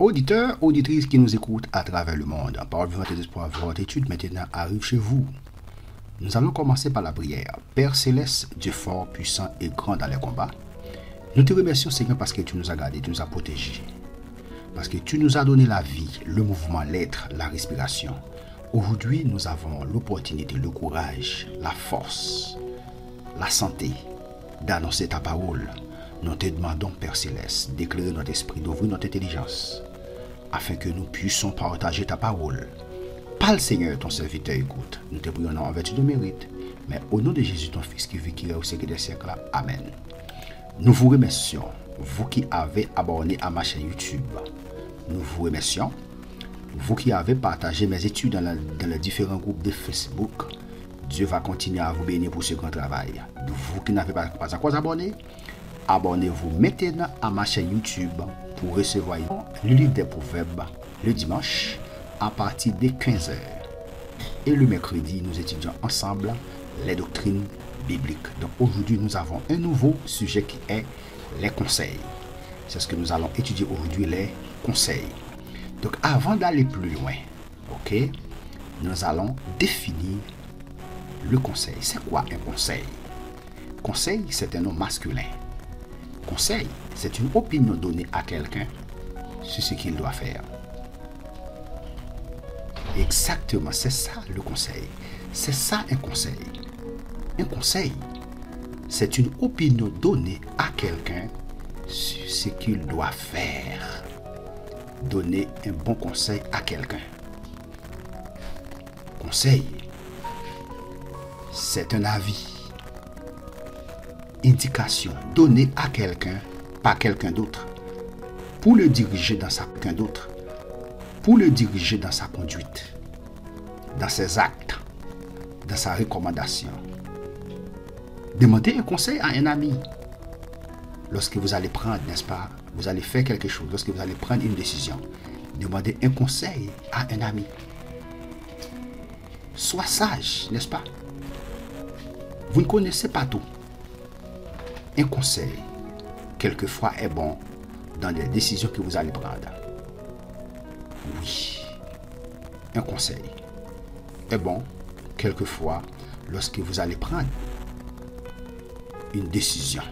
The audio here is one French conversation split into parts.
Auditeurs, auditrices qui nous écoutent à travers le monde, Parole vivante et d'espoir, votre étude maintenant arrive chez vous. Nous allons commencer par la prière. Père céleste, Dieu fort, puissant et grand dans les combats, nous te remercions Seigneur parce que tu nous as gardés, tu nous as protégés. Parce que tu nous as donné la vie, le mouvement, l'être, la respiration. Aujourd'hui, nous avons l'opportunité, le courage, la force, la santé d'annoncer ta parole. Nous te demandons, Père céleste, d'éclairer notre esprit, d'ouvrir notre intelligence, afin que nous puissions partager ta parole. Parle Seigneur, ton serviteur écoute. Nous te prions en vertu de mérite, mais au nom de Jésus, ton Fils qui vit, qui est au siècle des siècles. Amen. Nous vous remercions, vous qui avez abonné à ma chaîne YouTube. Nous vous remercions, vous qui avez partagé mes études dans les différents groupes de Facebook. Dieu va continuer à vous bénir pour ce grand travail. Vous qui n'avez pas encore abonné, abonnez-vous maintenant à ma chaîne YouTube pour recevoir le livre des proverbes le dimanche à partir de 15h. Et le mercredi, nous étudions ensemble les doctrines bibliques. Donc aujourd'hui, nous avons un nouveau sujet qui est les conseils. C'est ce que nous allons étudier aujourd'hui, les conseils. Donc avant d'aller plus loin, ok, nous allons définir le conseil. C'est quoi un conseil? Conseil, c'est un nom masculin. Conseil, c'est une opinion donnée à quelqu'un sur ce qu'il doit faire. Exactement, c'est ça le conseil. C'est ça un conseil. Un conseil, c'est une opinion donnée à quelqu'un sur ce qu'il doit faire. Donner un bon conseil à quelqu'un. Conseil, c'est un avis, indication donnée à quelqu'un par quelqu'un d'autre pour le diriger dans sa quelqu'un d'autre, pour le diriger dans sa conduite, dans ses actes, dans sa recommandation. Demandez un conseil à un ami lorsque vous allez prendre, n'est-ce pas, vous allez faire quelque chose, lorsque vous allez prendre une décision. Demandez un conseil à un ami. Sois sage, n'est-ce pas? Vous ne connaissez pas tout. Un conseil, quelquefois, est bon dans les décisions que vous allez prendre. Oui, un conseil est bon, quelquefois, lorsque vous allez prendre une décision.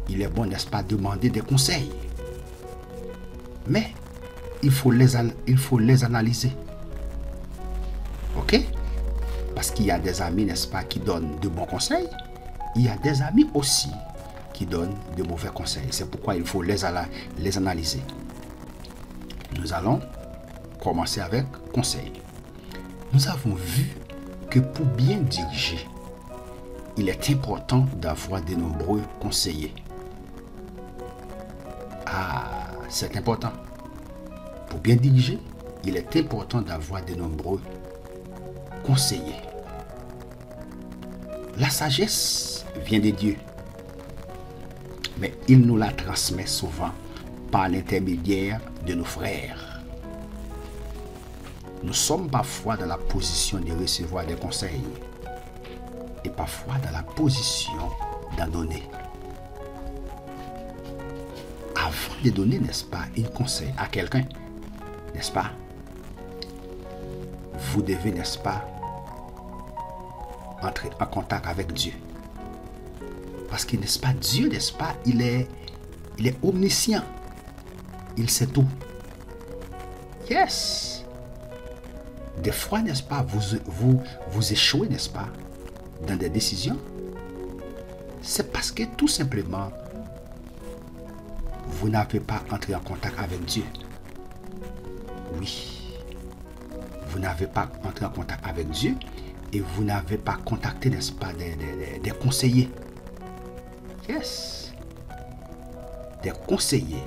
Il est bon, n'est-ce pas, demander des conseils. Mais il faut les analyser. Ok? Parce qu'il y a des amis, n'est-ce pas, qui donnent de bons conseils. Il y a des amis aussi qui donnent de mauvais conseils. C'est pourquoi il faut les analyser. Nous allons commencer avec conseil. Nous avons vu que pour bien diriger, il est important d'avoir de nombreux conseillers. Ah, c'est important. Pour bien diriger, il est important d'avoir de nombreux conseillers. La sagesse vient de Dieu, mais il nous la transmet souvent par l'intermédiaire de nos frères. Nous sommes parfois dans la position de recevoir des conseils et parfois dans la position d'en donner. Avant de donner, n'est-ce pas, un conseil à quelqu'un, n'est-ce pas, vous devez, n'est-ce pas, entrer en contact avec Dieu. Parce que, n'est-ce pas, Dieu, n'est-ce pas, il est omniscient. Il sait tout. Yes. Des fois, n'est-ce pas, vous échouez, n'est-ce pas, dans des décisions. C'est parce que, tout simplement, vous n'avez pas entré en contact avec Dieu. Oui. Vous n'avez pas entré en contact avec Dieu et vous n'avez pas contacté, n'est-ce pas, des conseillers. Yes. Des conseillers.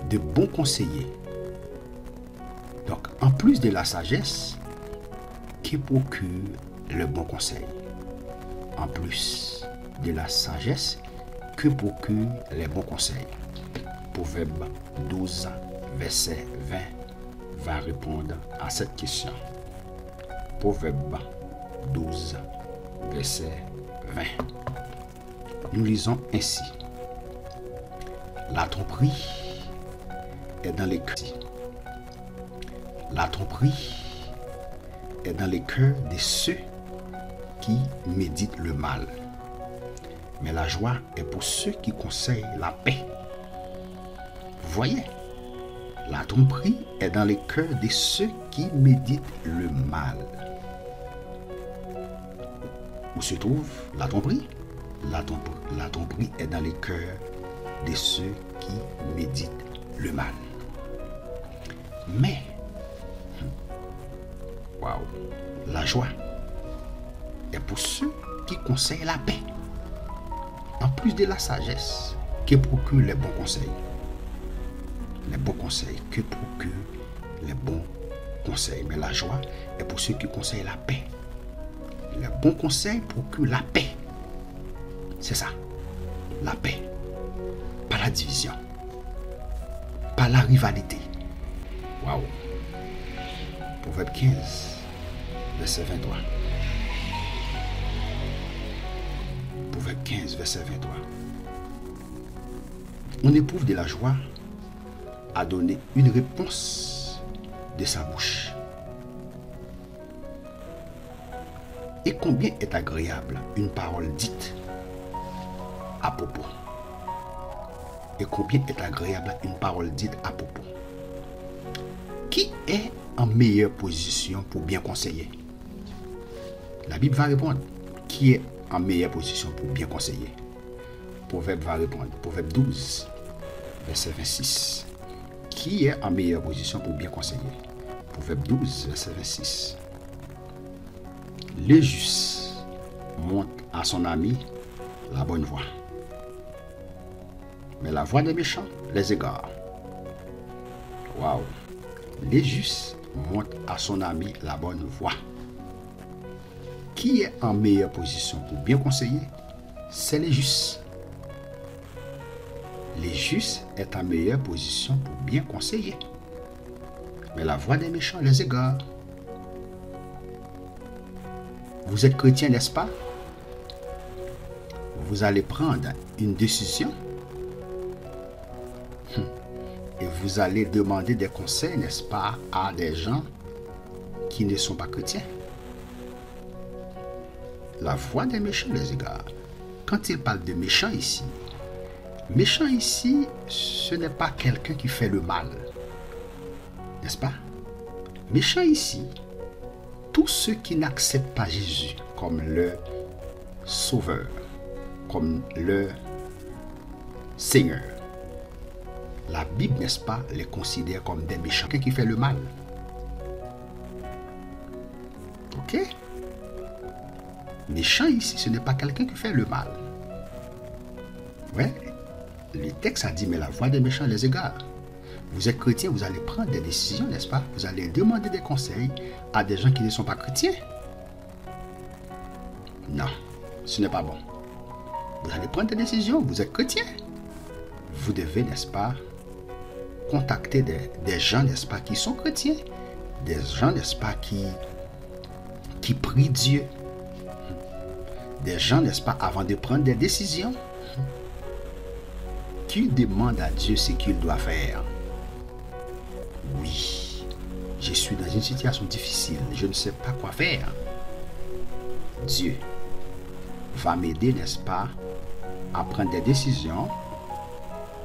De bons conseillers. Donc, en plus de la sagesse qui procure le bon conseil. En plus de la sagesse que procure les bons conseils. Proverbe 12, verset 20 va répondre à cette question. Proverbe 12, verset 20. Nous lisons ainsi. La tromperie est dans les cœurs. La tromperie est dans les cœurs de ceux qui méditent le mal. Mais la joie est pour ceux qui conseillent la paix. Vous voyez, la tromperie est dans les cœurs de ceux qui méditent le mal. Où se trouve la tromperie? La tromperie est dans les cœurs de ceux qui méditent le mal. Mais, waouh, la joie est pour ceux qui conseillent la paix. En plus de la sagesse que procurent les bons conseils. Les bons conseils que procurent les bons conseils. Mais la joie est pour ceux qui conseillent la paix. Les bons conseils procurent la paix. C'est ça, la paix. Pas la division. Pas la rivalité. Waouh. Proverbe 15, verset 23. Proverbe 15, verset 23. On éprouve de la joie à donner une réponse de sa bouche. Et combien est agréable une parole dite à propos. Et combien est agréable une parole dite à propos. Qui est en meilleure position pour bien conseiller? La Bible va répondre. Qui est en meilleure position pour bien conseiller? Proverbe va répondre. Proverbe 12, verset 26. Qui est en meilleure position pour bien conseiller? Proverbe 12, verset 26. Le juste montre à son ami la bonne voie. Mais la voie des méchants les égare. Waouh! Les justes montrent à son ami la bonne voie. Qui est en meilleure position pour bien conseiller? C'est les justes. Les justes est en meilleure position pour bien conseiller. Mais la voie des méchants les égare. Vous êtes chrétien, n'est-ce pas? Vous allez prendre une décision. Et vous allez demander des conseils, n'est-ce pas, à des gens qui ne sont pas chrétiens. La voie des méchants les égare. Quand il parle de méchant ici, ce n'est pas quelqu'un qui fait le mal. N'est-ce pas? Méchant ici, tous ceux qui n'acceptent pas Jésus comme leur sauveur, comme leur Seigneur. La Bible, n'est-ce pas, les considère comme des méchants, quelqu'un qui fait le mal. Ok? Méchant ici, ce n'est pas quelqu'un qui fait le mal. Ouais, le texte a dit, mais la voie des méchants les égare. Vous êtes chrétien, vous allez prendre des décisions, n'est-ce pas? Vous allez demander des conseils à des gens qui ne sont pas chrétiens. Non, ce n'est pas bon. Vous allez prendre des décisions, vous êtes chrétien. Vous devez, n'est-ce pas, contacter des gens, n'est-ce pas, qui sont chrétiens. Des gens, n'est-ce pas, qui prient Dieu. Des gens, n'est-ce pas, avant de prendre des décisions, qui demandent à Dieu ce qu'il doit faire. Oui, je suis dans une situation difficile, je ne sais pas quoi faire. Dieu va m'aider, n'est-ce pas, à prendre des décisions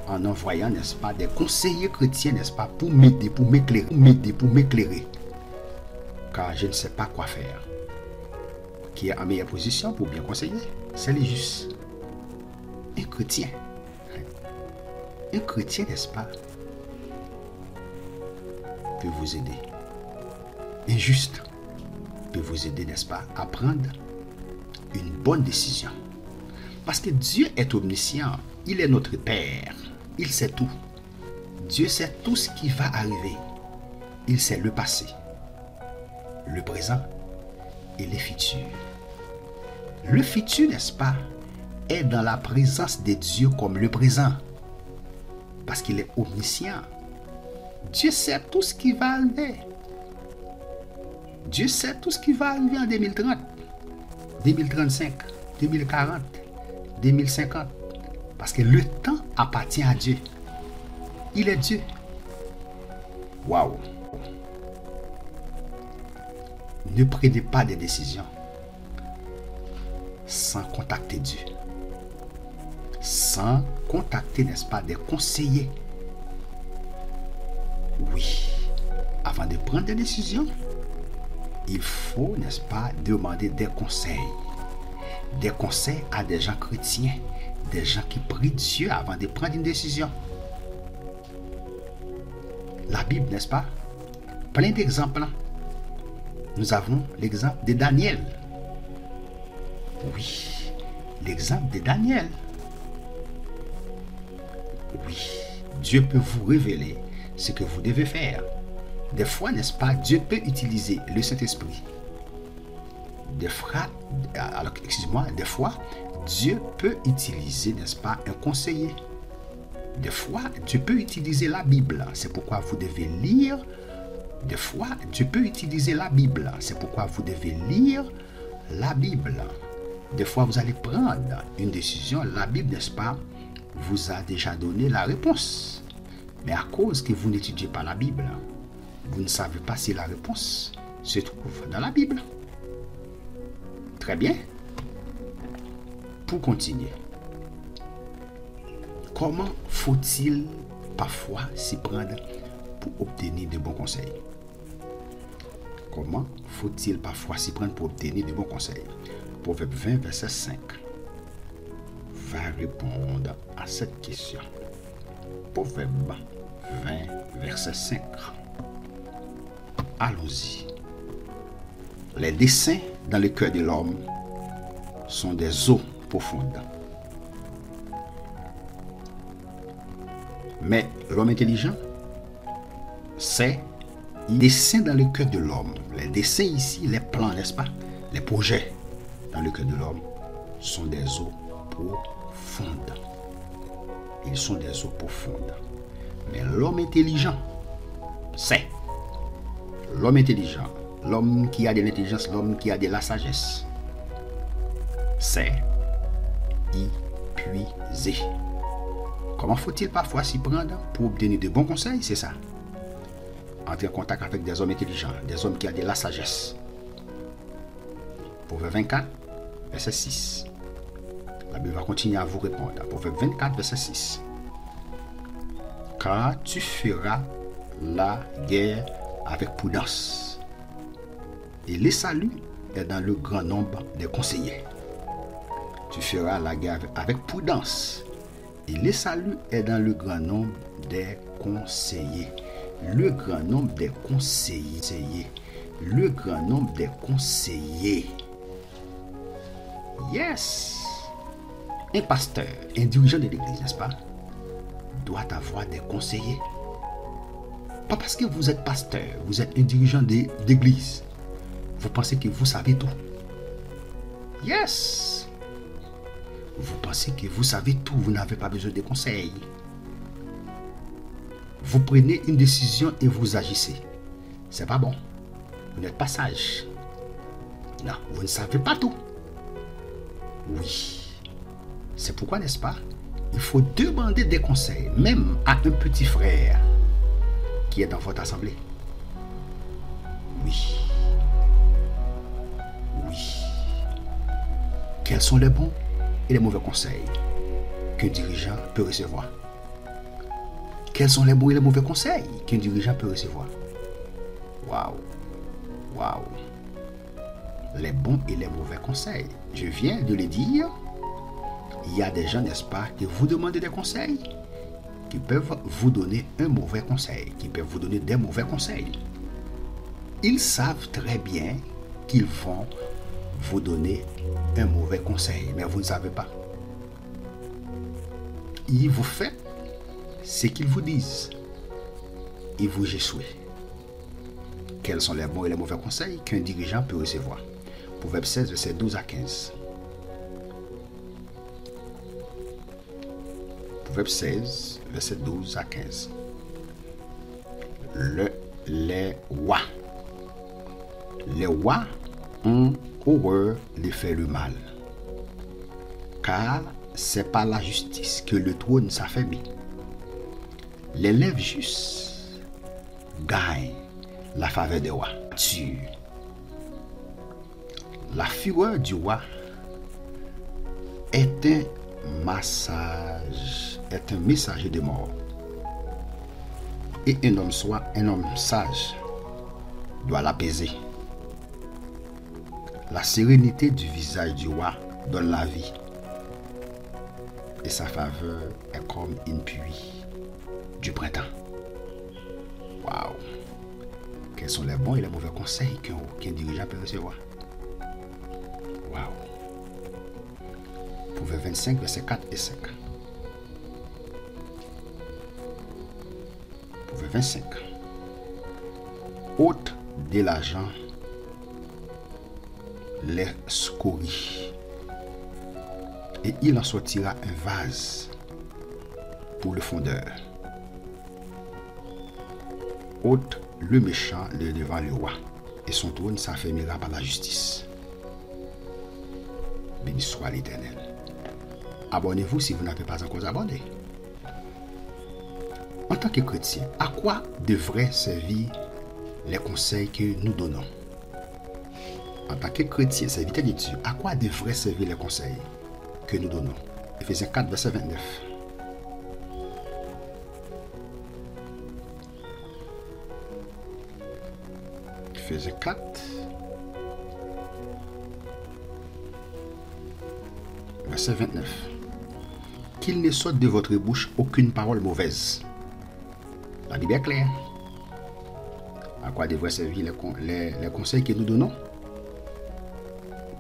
en envoyant, n'est-ce pas, des conseillers chrétiens, n'est-ce pas, pour m'aider, pour m'éclairer. Car je ne sais pas quoi faire. Qui est en meilleure position pour bien conseiller? C'est les justes. Un chrétien. Un chrétien, n'est-ce pas, peut vous aider. Un juste peut vous aider, n'est-ce pas, à prendre une bonne décision. Parce que Dieu est omniscient. Il est notre Père. Il sait tout. Dieu sait tout ce qui va arriver. Il sait le passé, le présent et le futur. Le futur, n'est-ce pas, est dans la présence de Dieu comme le présent. Parce qu'il est omniscient. Dieu sait tout ce qui va arriver. Dieu sait tout ce qui va arriver en 2030, 2035, 2040, 2050. Parce que le temps appartient à Dieu. Il est Dieu. Waouh. Ne prenez pas des décisions sans contacter Dieu. Sans contacter, n'est-ce pas, des conseillers. Oui. Avant de prendre des décisions, il faut, n'est-ce pas, demander des conseils. Des conseils à des gens chrétiens, des gens qui prient Dieu avant de prendre une décision. La Bible, n'est-ce pas? Plein d'exemples. Nous avons l'exemple de Daniel. Oui, l'exemple de Daniel. Oui, Dieu peut vous révéler ce que vous devez faire. Des fois, n'est-ce pas, Dieu peut utiliser le Saint-Esprit. Des fois, Dieu peut utiliser, n'est-ce pas, un conseiller. Des fois, Dieu peut utiliser la Bible. C'est pourquoi vous devez lire. Des fois, Dieu peut utiliser la Bible. C'est pourquoi vous devez lire la Bible. Des fois, vous allez prendre une décision. La Bible, n'est-ce pas, vous a déjà donné la réponse. Mais à cause que vous n'étudiez pas la Bible, vous ne savez pas si la réponse se trouve dans la Bible. Très bien. Pour continuer, comment faut-il parfois s'y prendre pour obtenir de bons conseils? Comment faut-il parfois s'y prendre pour obtenir de bons conseils? Proverbe 20, verset 5 va répondre à cette question. Proverbe 20, verset 5. Allons-y. Les desseins dans le cœur de l'homme sont des eaux profondes. Mais l'homme intelligent, c'est les desseins dans le cœur de l'homme. Les desseins ici, les plans, n'est-ce pas? Les projets dans le cœur de l'homme sont des eaux profondes. Ils sont des eaux profondes. Mais l'homme intelligent, c'est l'homme intelligent, l'homme qui a de l'intelligence, l'homme qui a de la sagesse, c'est épuisé. Comment faut-il parfois s'y prendre pour obtenir de bons conseils? C'est ça. Entrer en contact avec des hommes intelligents, des hommes qui ont de la sagesse. Proverbe 24, verset 6. La Bible va continuer à vous répondre. Proverbe 24, verset 6. Car tu feras la guerre avec prudence. Et le salut est dans le grand nombre des conseillers. Tu feras la guerre avec prudence. Et le salut est dans le grand nombre des conseillers. Le grand nombre des conseillers. Le grand nombre des conseillers. Yes! Un pasteur, un dirigeant de l'église, n'est-ce pas, doit avoir des conseillers. Pas parce que vous êtes pasteur, vous êtes un dirigeant d'église, vous pensez que vous savez tout. Yes! Vous pensez que vous savez tout, vous n'avez pas besoin de conseils. Vous prenez une décision et vous agissez. C'est pas bon. Vous n'êtes pas sage. Non, vous ne savez pas tout. Oui. C'est pourquoi, n'est-ce pas, il faut demander des conseils, même à un petit frère qui est dans votre assemblée. Oui. Oui. Quels sont les bons et les mauvais conseils qu'un dirigeant peut recevoir? Quels sont les bons et les mauvais conseils qu'un dirigeant peut recevoir? Waouh! Waouh! Les bons et les mauvais conseils. Je viens de le dire. Il y a des gens, n'est-ce pas, qui vous demandent des conseils, qui peuvent vous donner un mauvais conseil, qui peuvent vous donner des mauvais conseils. Ils savent très bien qu'ils vont vous donner un mauvais conseil, mais vous ne savez pas. Ils vous font ce qu'ils vous disent. Ils vous échouent. Quels sont les bons et les mauvais conseils qu'un dirigeant peut recevoir? Proverbe 16, verset 12 à 15. Proverbe 16, verset 12 à 15. Les rois. Les rois ont horreur de faire le mal, car c'est par la justice que le trône s'affermit. Les lèvres justes gagne la faveur des rois. La fureur du roi est un messager de mort. Et un homme sage doit l'apaiser. La sérénité du visage du roi donne la vie. Et sa faveur est comme une pluie du printemps. Waouh! Quels sont les bons et les mauvais conseils qu'un dirigeant peut recevoir? Waouh! Proverbe 25, versets 4 et 5. Proverbe 25. Ôte de l'argent les scories, et il en sortira un vase pour le fondeur. Ôte le méchant de devant le roi, et son trône s'affermira par la justice. Béni soit l'Éternel. Abonnez-vous si vous n'avez pas encore abonné. En tant que chrétien, à quoi devraient servir les conseils que nous donnons? En tant que chrétien, serviteur de Dieu, à quoi devraient servir les conseils que nous donnons? Éphésiens 4, verset 29. Éphésiens 4, verset 29. Qu'il ne sorte de votre bouche aucune parole mauvaise. La Bible est claire. À quoi devraient servir les conseils que nous donnons?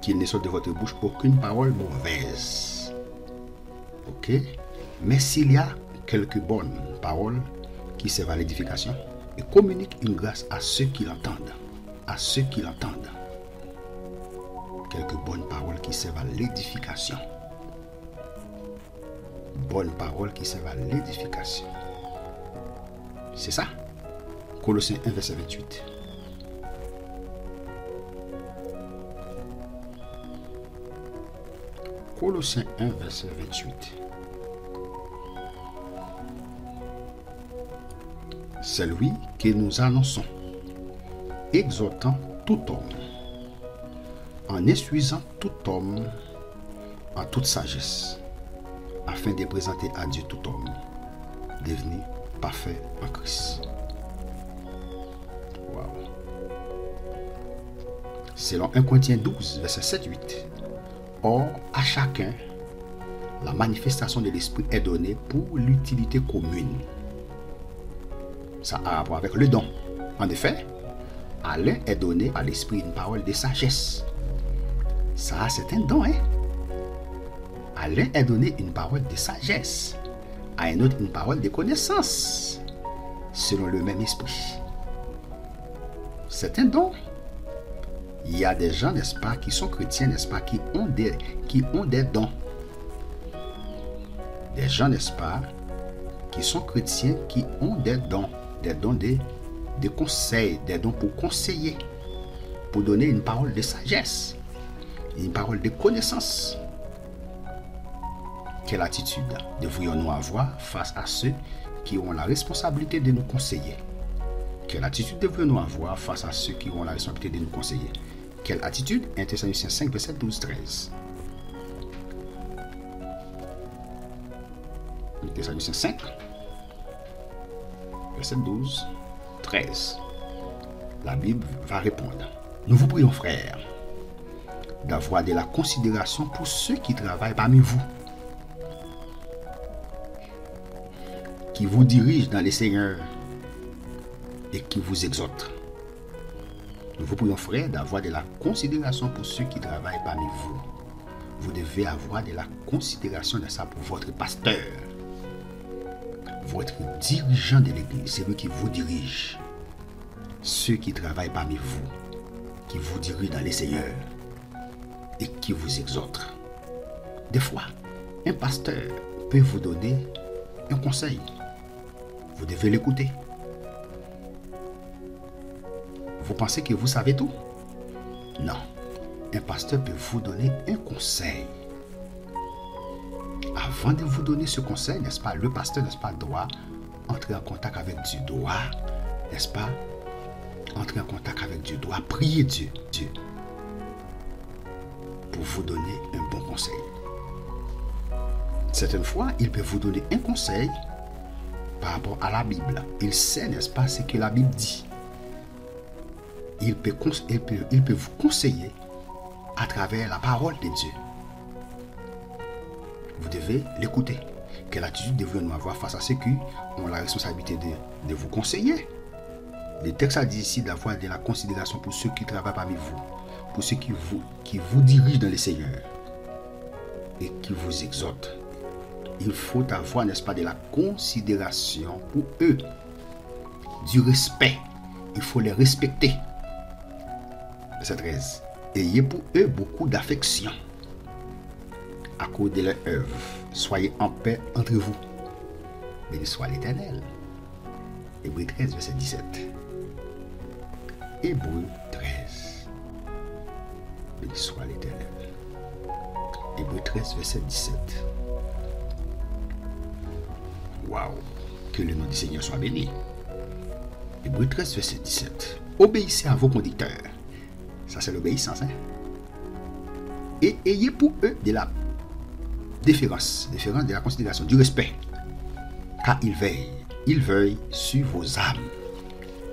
Qu'il ne sorte de votre bouche aucune parole mauvaise. Ok? Mais s'il y a quelques bonnes paroles qui servent à l'édification, et communique une grâce à ceux qui l'entendent. À ceux qui l'entendent. Quelques bonnes paroles qui servent à l'édification. Bonnes paroles qui servent à l'édification. C'est ça? Colossiens 1, verset 28. Colossiens 1, verset 28. C'est lui que nous annonçons, exhortant tout homme, en instruisant tout homme en toute sagesse, afin de présenter à Dieu tout homme, devenu parfait en Christ. Wow. Selon 1 Corinthiens 12, verset 7-8. Or, à chacun, la manifestation de l'Esprit est donnée pour l'utilité commune. Ça a rapport avec le don. En effet, à l'un est donné par l'Esprit une parole de sagesse. Ça, c'est un don, hein? À l'un est donné une parole de sagesse. À un autre, une parole de connaissance. Selon le même esprit. C'est un don. Il y a des gens, n'est-ce pas, qui sont chrétiens, n'est-ce pas, qui ont des dons. Des gens, n'est-ce pas, qui sont chrétiens, qui ont des dons de conseils, des dons pour conseiller, pour donner une parole de sagesse, une parole de connaissance. Quelle attitude devrions-nous avoir face à ceux qui ont la responsabilité de nous conseiller? Quelle attitude devrions-nous avoir face à ceux qui ont la responsabilité de nous conseiller? Quelle attitude? 1 Thessaloniciens 5, verset 12-13. 1 Thessaloniciens 5, verset 12-13. La Bible va répondre. Nous vous prions, frères, d'avoir de la considération pour ceux qui travaillent parmi vous, qui vous dirigent dans les seigneurs et qui vous exhortent. Nous vous prions, frères, d'avoir de la considération pour ceux qui travaillent parmi vous. Vous devez avoir de la considération de ça pour votre pasteur, votre dirigeant de l'église, c'est lui qui vous dirige. Ceux qui travaillent parmi vous, qui vous dirigent dans les seigneurs et qui vous exhortent. Des fois, un pasteur peut vous donner un conseil. Vous devez l'écouter. Vous pensez que vous savez tout? Non. Un pasteur peut vous donner un conseil. Avant de vous donner ce conseil, n'est-ce pas, le pasteur, n'est-ce pas, doit entrer en contact avec Dieu, doit n'est-ce pas, entrer en contact avec Dieu, doit prier Dieu pour vous donner un bon conseil. Certaines fois, il peut vous donner un conseil par rapport à la Bible. Il sait, n'est-ce pas, ce que la Bible dit. Il peut vous conseiller à travers la parole de Dieu. Vous devez l'écouter. Quelle attitude devons-nous avoir face à ceux qui ont la responsabilité de vous conseiller? Le texte a dit ici d'avoir de la considération pour ceux qui travaillent parmi vous, pour ceux qui vous dirigent dans le Seigneur et qui vous exhortent. Il faut avoir, n'est-ce pas, de la considération pour eux, du respect. Il faut les respecter. Verset 13. Ayez pour eux beaucoup d'affection à cause de leur œuvre. Soyez en paix entre vous. Béni soit l'Éternel. Hébreux 13, verset 17. Hébreux 13. Béni soit l'Éternel. Hébreux 13, verset 17. Waouh! Que le nom du Seigneur soit béni. Hébreux 13, verset 17. Obéissez à vos conducteurs. Ça, c'est l'obéissance. Et ayez pour eux de la déférence, de la considération, du respect. Car ils veillent sur vos âmes.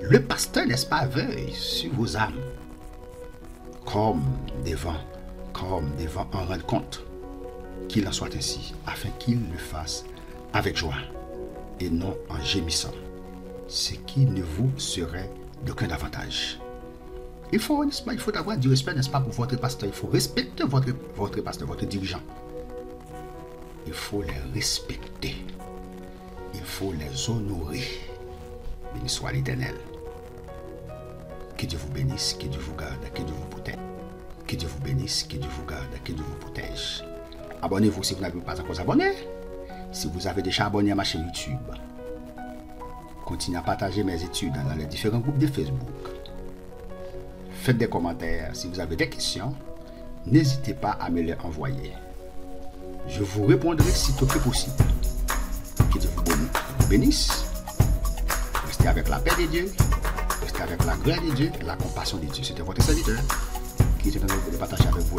Le pasteur, n'est-ce pas, veille sur vos âmes. Comme devant en rendre compte. Qu'il en soit ainsi, afin qu'il le fasse avec joie et non en gémissant, ce qui ne vous serait d'aucun avantage. Il faut avoir du respect, n'est-ce pas, pour votre pasteur. Il faut respecter votre pasteur, votre dirigeant. Il faut les respecter. Il faut les honorer. Béni soit l'Éternel. Que Dieu vous bénisse, que Dieu vous garde, que Dieu vous protège. Que Dieu vous bénisse, que Dieu vous garde, que Dieu vous protège. Abonnez-vous si vous n'avez pas encore abonné. Si vous avez déjà abonné à ma chaîne YouTube, continuez à partager mes études dans les différents groupes de Facebook. Faites des commentaires. Si vous avez des questions, n'hésitez pas à me les envoyer. Je vous répondrai sitôt que possible. Que Dieu vous bénisse. Restez avec la paix de Dieu. Restez avec la gloire de Dieu, la compassion de Dieu. C'était votre serviteur qui était en train de partager avec vous